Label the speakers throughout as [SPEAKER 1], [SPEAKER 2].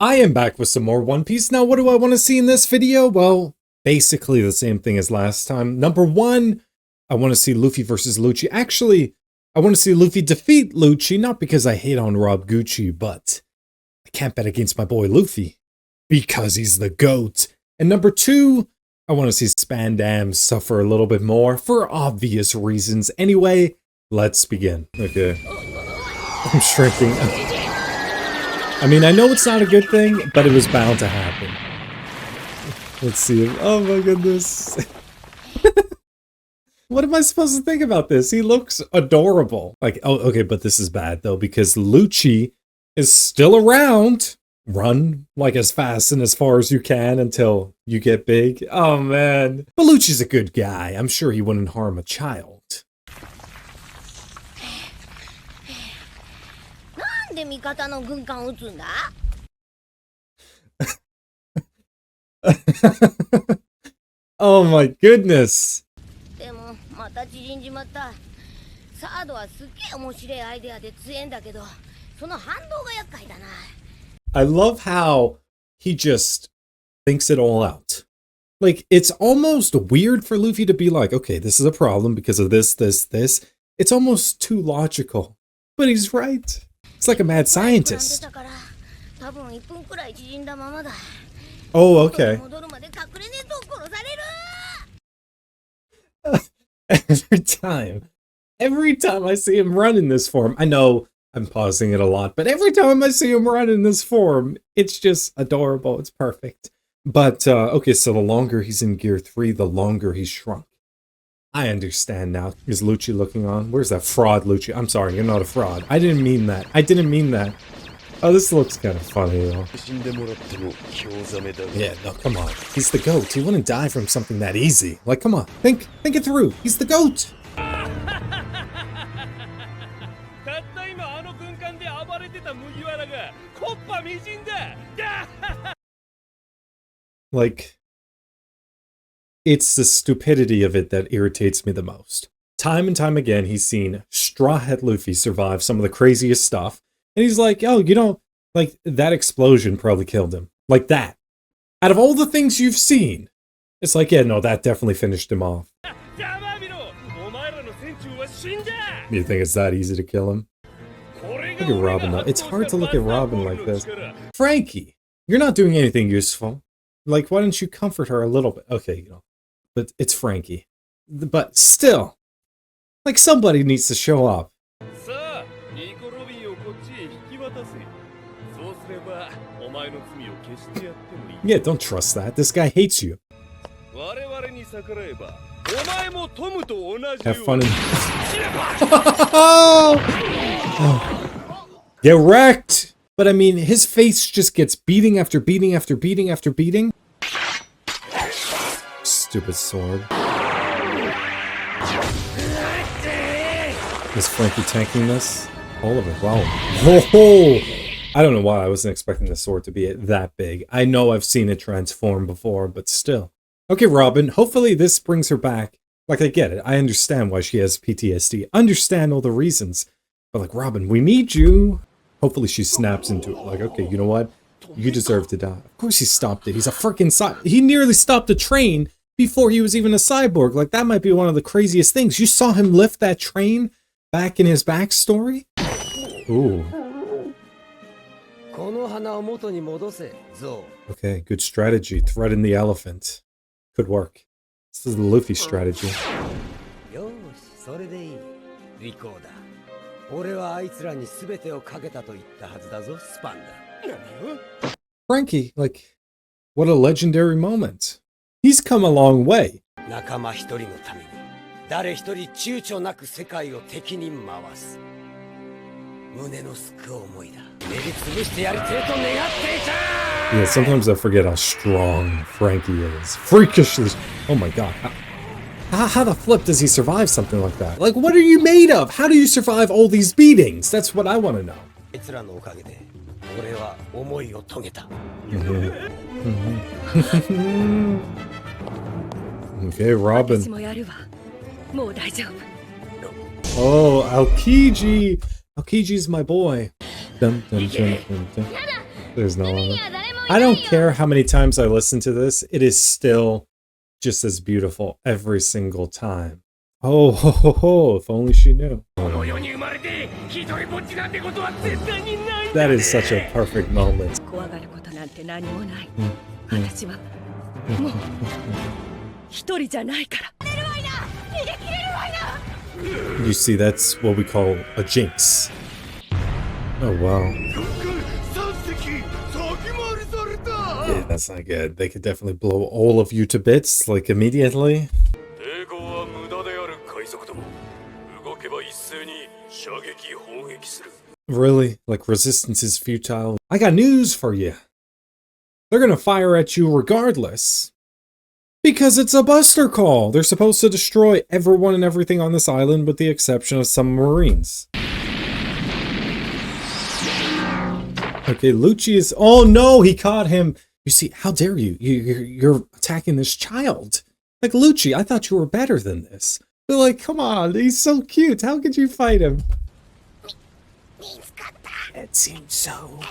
[SPEAKER 1] I am back with some more One Piece. Now, what do I want to see in this video? Well, basically the same thing as last time. Number one, I want to see Luffy versus LUCCI. Actually, I want to see Luffy defeat LUCCI, not because I hate on Rob Gucci, but I can't bet against my boy Luffy because he's the GOAT. And number two, I want to see Spandam suffer a little bit more for obvious reasons. Anyway, let's begin. Okay. I'm shrinking. I mean, I know it's not a good thing, but it was bound to happen. Let's see. Oh my goodness. What am I supposed to think about this? He looks adorable. Like, oh, okay, but this is bad though, because LUCCI is still around. Run like as fast and as far as you can until you get big. Oh man. But LUCCI's a good guy. I'm sure he wouldn't harm a child. Oh my goodness. I love how he just thinks it all out. Like, it's almost weird for Luffy to be like, okay, this is a problem because of this. It's almost too logical. But he's right. It's like a mad scientist. Oh, okay. Every time I see him run in this form, I know I'm pausing it a lot, but every time I see him run in this form, it's just adorable. It's perfect. But, okay, so the longer he's in Gear 3, the longer he's shrunk. I understand now. Is LUCCI looking on? Where's that fraud, LUCCI? I'm sorry, you're not a fraud. I didn't mean that. Oh, this looks kind of funny, though. Yeah, no, come on. He's the GOAT. He wouldn't die from something that easy. Like, come on. Think it through. He's the GOAT. Like, it's the stupidity of it that irritates me the most. Time and time again, he's seen Straw Hat Luffy survive some of the craziest stuff. And he's like, oh, you know, like, that explosion probably killed him. Like that. Out of all the things you've seen, it's like, yeah, no, that definitely finished him off. You think it's that easy to kill him? Look at Robin, though. It's hard to look at Robin like this. Frankie, you're not doing anything useful. Like, why don't you comfort her a little bit? Okay, you know, but it's Frankie. But still, like, somebody needs to show up. Yeah, don't trust that. This guy hates you. Have fun Get wrecked! But I mean, his face just gets beating after beating after beating after beating. Stupid sword. Is Frankie tanking this? All of it. Wow. Oh, I don't know why I wasn't expecting the sword to be that big. I know I've seen it transform before, but still. Okay, Robin, hopefully this brings her back. Like, I get it. I understand why she has PTSD. Understand all the reasons. But like, Robin, we need you. Hopefully she snaps into it. Like, okay, you know what? You deserve to die. Of course he stopped it. He's a freaking he nearly stopped a train before he was even a cyborg. Like, that might be one of the craziest things. You saw him lift that train back in his backstory? Ooh. Okay, good strategy. Threaten the elephant. Could work. This is the Luffy strategy. Frankie, like, what a legendary moment. He's come a long way. Yeah, sometimes I forget how strong Frankie is. Freakishly. Oh my god. How the flip does he survive something like that? Like, what are you made of? How do you survive all these beatings? That's what I want to know. Okay, Robin. Oh, Aokiji! Aokiji's my boy. Dun, dun, dun, dun, dun. There's no one. I don't care how many times I listen to this, it is still just as beautiful every single time. Oh, ho, ho, ho, if only she knew. That is such a perfect moment. You see, that's what we call a jinx. Oh, wow. Yeah, that's not good. They could definitely blow all of you to bits, like, immediately. Really? Like, resistance is futile? I got news for you. They're gonna fire at you regardless. Because it's a buster call! They're supposed to destroy everyone and everything on this island with the exception of some Marines. Okay, Lucci is... Oh no, he caught him! You see, how dare you? You're attacking this child! Like, Lucci, I thought you were better than this. But like, come on, he's so cute. How could you fight him? It seems so.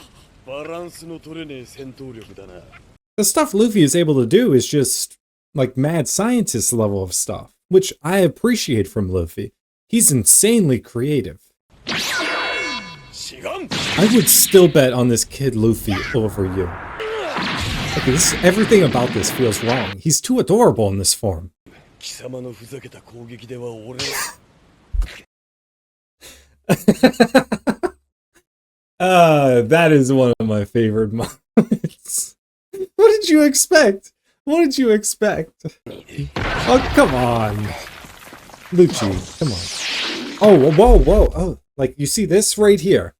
[SPEAKER 1] The stuff Luffy is able to do is just, like, mad scientist level of stuff, which I appreciate from Luffy. He's insanely creative. I would still bet on this kid Luffy over you. Okay, everything about this feels wrong. He's too adorable in this form. That is one of my favorite moments. What did you expect? What did you expect? Oh, come on. Lucci, come on. Oh, whoa, whoa. Oh, like, you see this right here?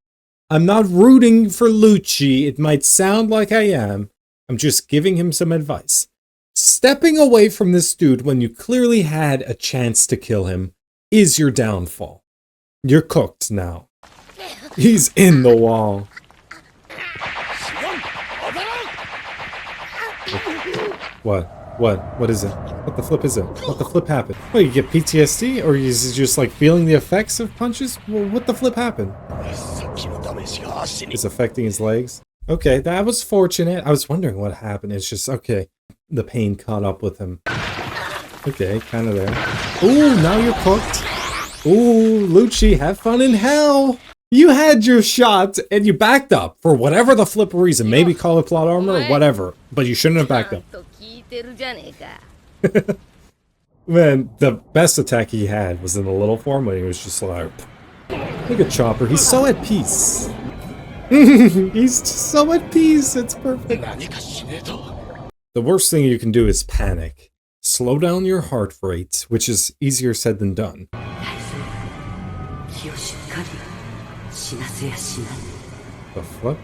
[SPEAKER 1] I'm not rooting for Lucci. It might sound like I am. I'm just giving him some advice. Stepping away from this dude when you clearly had a chance to kill him is your downfall. You're cooked now. He's in the wall. What is it? What the flip is it? What the flip happened? Oh, you get PTSD? Or is it just like feeling the effects of punches? Well, what the flip happened? It's affecting his legs? Okay, that was fortunate. I was wondering what happened. It's just, okay, the pain caught up with him. Okay, kind of there. Ooh, now you're cooked. Ooh, Lucci, have fun in hell. You had your shot and you backed up for whatever the flip reason. Maybe call it plot armor or whatever, but you shouldn't have backed up. Man, the best attack he had was in the little form when he was just like, look at Chopper, he's so at peace. He's so at peace, it's perfect. The worst thing you can do is panic. Slow down your heart rate, which is easier said than done. The fuck?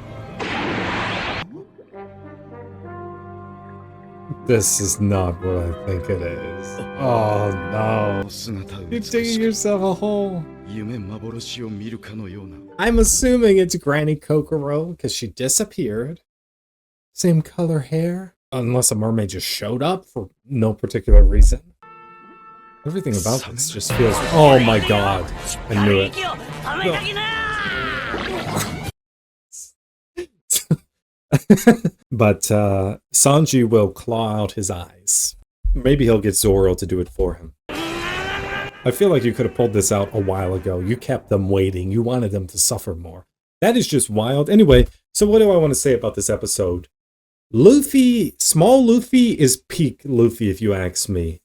[SPEAKER 1] This is not what I think it is. Oh no. You're digging yourself a hole. I'm assuming it's Granny Kokoro because she disappeared. Same color hair. Unless a mermaid just showed up for no particular reason. Everything about this just feels... Oh my god. I knew it. But Sanji will claw out his eyes. Maybe he'll get Zoro to do it for him. I feel like you could have pulled this out a while ago. You kept them waiting. You wanted them to suffer more. That is just wild. Anyway, so what do I want to say about this episode? Luffy, small Luffy is peak Luffy if you ask me.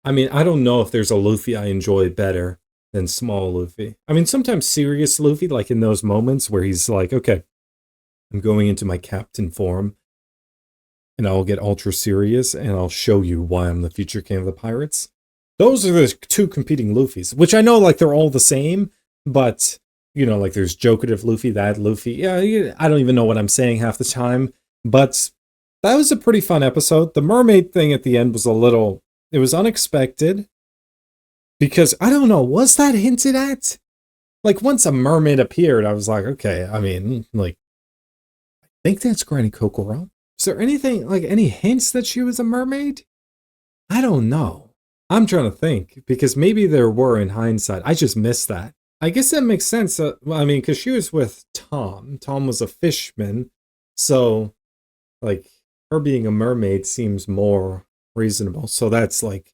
[SPEAKER 1] I mean, I don't know if there's a Luffy I enjoy better than small Luffy. I mean, sometimes serious Luffy, like in those moments where he's like, okay, I'm going into my captain form, and I'll get ultra serious, and I'll show you why I'm the future king of the pirates. Those are the two competing Luffys, which I know, like, they're all the same, but, you know, like, there's Jokative Luffy, that Luffy. Yeah, I don't even know what I'm saying half the time, but that was a pretty fun episode. The mermaid thing at the end was a little... It was unexpected, because, I don't know, was that hinted at? Like, once a mermaid appeared, I was like, okay, I mean, like, I think that's Granny Kokoro. Is there anything, like, any hints that she was a mermaid? I don't know. I'm trying to think, because maybe there were in hindsight. I just missed that. I guess that makes sense. Well, I mean, because she was with Tom. Tom was a fishman. So, like, her being a mermaid seems more reasonable. So that's like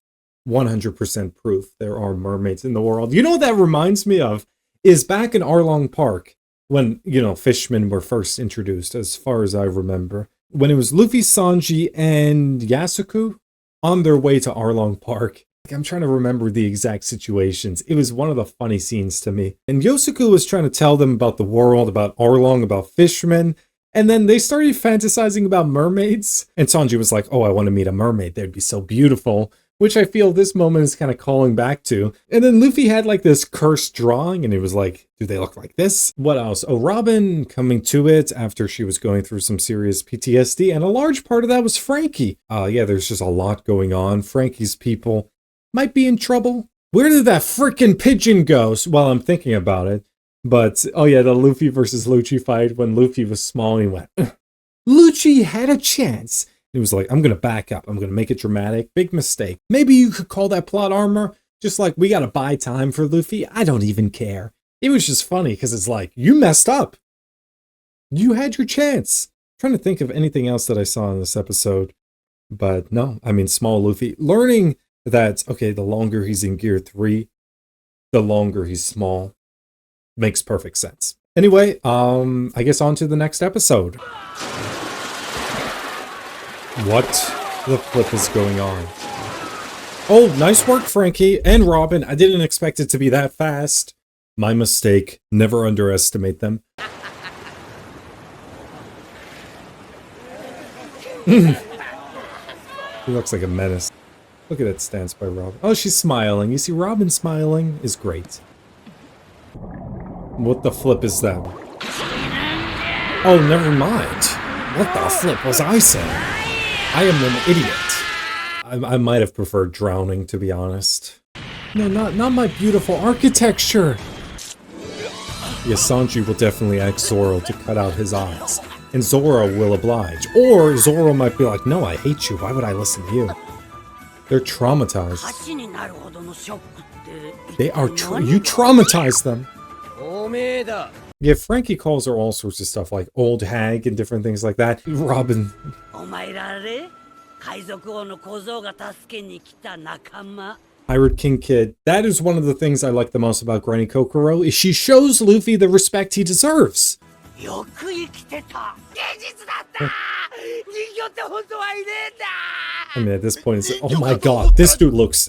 [SPEAKER 1] 100% proof there are mermaids in the world. You know what that reminds me of? Is back in Arlong Park, when, you know, fishmen were first introduced, as far as I remember. When it was Luffy, Sanji, and Yasuku on their way to Arlong Park. I'm trying to remember the exact situations. It was one of the funny scenes to me. And Yosuke was trying to tell them about the world, about Arlong, about fishermen. And then they started fantasizing about mermaids. And Sanji was like, oh, I want to meet a mermaid. They'd be so beautiful. Which I feel this moment is kind of calling back to. And then Luffy had like this cursed drawing and he was like, do they look like this? What else? Oh, Robin coming to it after she was going through some serious PTSD. And a large part of that was Frankie. Yeah, there's just a lot going on. Frankie's people might be in trouble. Where did that freaking pigeon go? Well, I'm thinking about it. But, oh yeah, the Luffy versus Lucci fight when Luffy was small and he went, Lucci had a chance. He was like, I'm going to back up. I'm going to make it dramatic. Big mistake. Maybe you could call that plot armor. Just like, we got to buy time for Luffy. I don't even care. It was just funny because it's like, you messed up. You had your chance. I'm trying to think of anything else that I saw in this episode. But no, I mean, small Luffy. Learning that, okay, the longer he's in Gear 3, the longer he's small. Makes perfect sense. Anyway, I guess on to the next episode. What the flip is going on? Oh, nice work, Frankie and Robin. I didn't expect it to be that fast. My mistake. Never underestimate them. He looks like a menace. Look at that stance by Robin. Oh, she's smiling. You see, Robin smiling is great. What the flip is that? Oh, never mind. What the flip was I saying? I am an idiot. I might have preferred drowning, to be honest. No, not my beautiful architecture. Yes, Sanji will definitely ask Zoro to cut out his eyes. And Zoro will oblige. Or Zoro might be like, no, I hate you. Why would I listen to you? They're traumatized. They are you traumatized them. Yeah, Frankie calls her all sorts of stuff like old hag and different things like that. Robin. Pirate King Kid. That is one of the things I like the most about Granny Kokoro, is she shows Luffy the respect he deserves. I mean, at this point, it's, oh my god, this dude looks...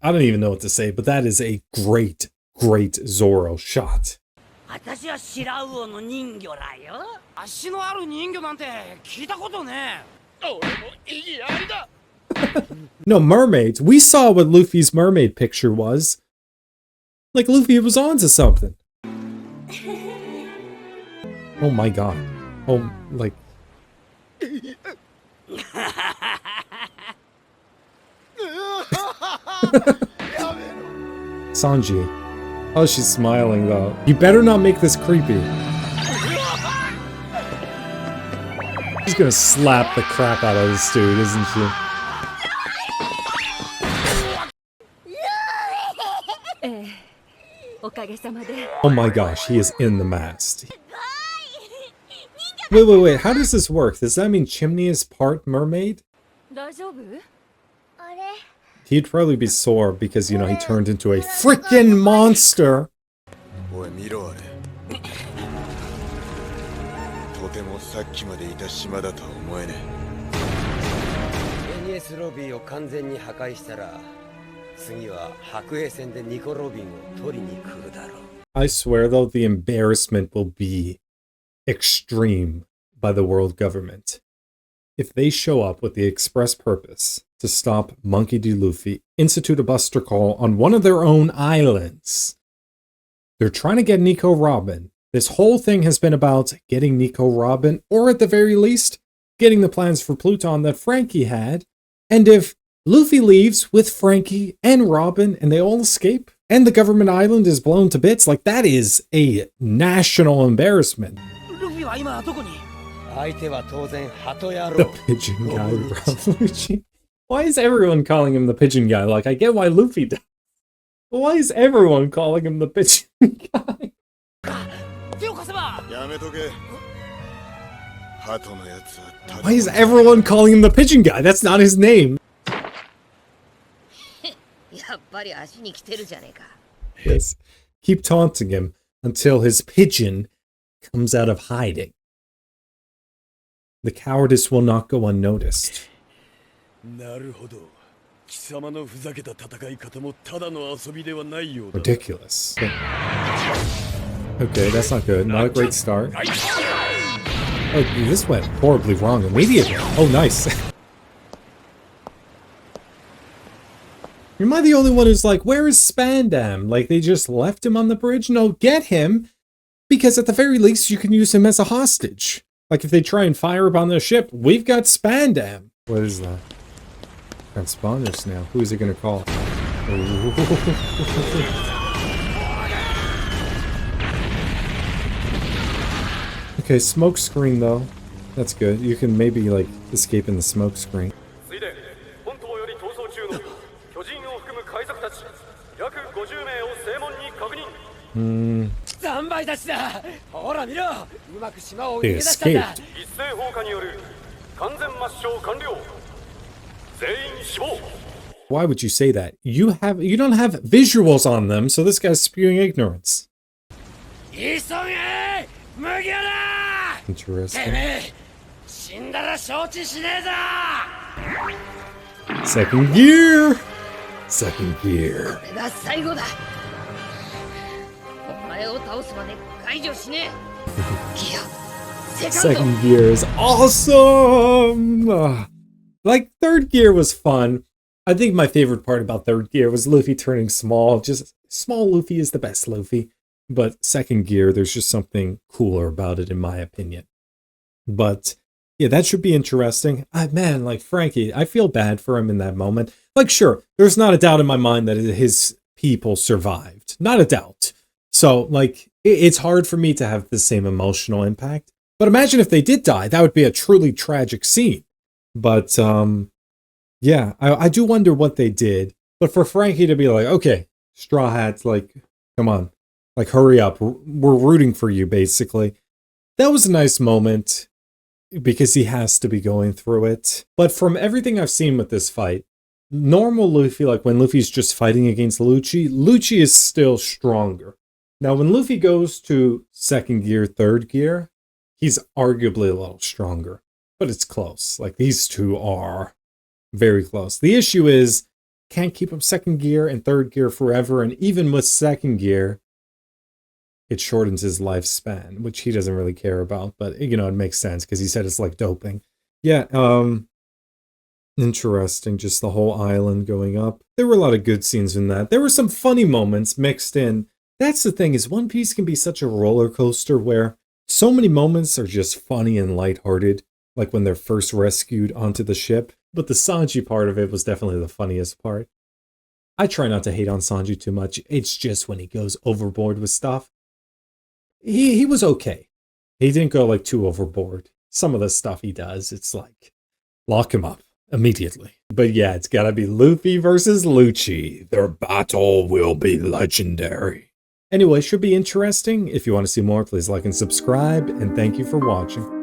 [SPEAKER 1] I don't even know what to say, but that is a great Zoro shot. No, mermaids. We saw what Luffy's mermaid picture was. Like, Luffy was onto something. Oh my god. Oh, like... Sanji. Oh, she's smiling though. You better not make this creepy. She's gonna slap the crap out of this dude, isn't she? Oh my gosh, he is in the mast. Wait, how does this work? Does that mean Chimney is part mermaid? He'd probably be sore because, you know, he turned into a freaking monster! I swear though, the embarrassment will be extreme by the world government if they show up with the express purpose to stop Monkey D. Luffy, institute a buster call on one of their own islands. They're trying to get Nico Robin. This whole thing has been about getting Nico Robin, or at the very least, getting the plans for Pluton that Frankie had. And if Luffy leaves with Frankie and Robin and they all escape, and the government island is blown to bits, like, that is a national embarrassment. The pigeon guy, Lucci. Why is everyone calling him the pigeon guy? Like, I get why Luffy does. But why is everyone calling him the pigeon guy? Why is everyone calling him the pigeon guy? That's not his name. Yes. Keep taunting him until his pigeon comes out of hiding. The cowardice will not go unnoticed. Ridiculous. Okay, that's not good. Not a great start. Oh, this went horribly wrong immediately. Oh, nice. Am I the only one who's like, where is Spandam? Like, they just left him on the bridge? No, get him, because at the very least, you can use him as a hostage. Like, if they try and fire upon the ship, we've got Spandam. What is that? Transponders now. Who is it going to call? Okay, smoke screen, though. That's good. You can maybe, like, escape in the smoke screen. They escaped. Why would you say that? You don't have visuals on them, so this guy's spewing ignorance. Interesting. Second gear! Second gear. Second gear is awesome! Like, third gear was fun. I think my favorite part about third gear was Luffy turning small. Just, small Luffy is the best Luffy. But second gear, there's just something cooler about it, in my opinion. But, yeah, that should be interesting. Man, like, Frankie, I feel bad for him in that moment. Like, sure, there's not a doubt in my mind that his people survived. Not a doubt. So, like, it's hard for me to have the same emotional impact. But imagine if they did die. That would be a truly tragic scene. But, yeah, I do wonder what they did. But for Frankie to be like, okay, Straw Hats, like, come on. Like, hurry up. We're rooting for you, basically. That was a nice moment because he has to be going through it. But from everything I've seen with this fight, normal Luffy, like when Luffy's just fighting against LUCCI, LUCCI is still stronger. Now, when Luffy goes to second gear, third gear, he's arguably a little stronger. But it's close. Like, these two are very close. The issue is, can't keep him second gear and third gear forever. And even with second gear, it shortens his lifespan, which he doesn't really care about. But, you know, it makes sense because he said it's like doping. Yeah, interesting. Just the whole island going up. There were a lot of good scenes in that. There were some funny moments mixed in. That's the thing, is One Piece can be such a roller coaster where so many moments are just funny and lighthearted, like when they're first rescued onto the ship. But the Sanji part of it was definitely the funniest part. I try not to hate on Sanji too much. It's just when he goes overboard with stuff. He was okay. He didn't go like too overboard. Some of the stuff he does, it's like, lock him up immediately. But yeah, it's gotta be Luffy versus LUCCI. Their battle will be legendary. Anyway, should be interesting. If you want to see more, please like and subscribe, and thank you for watching.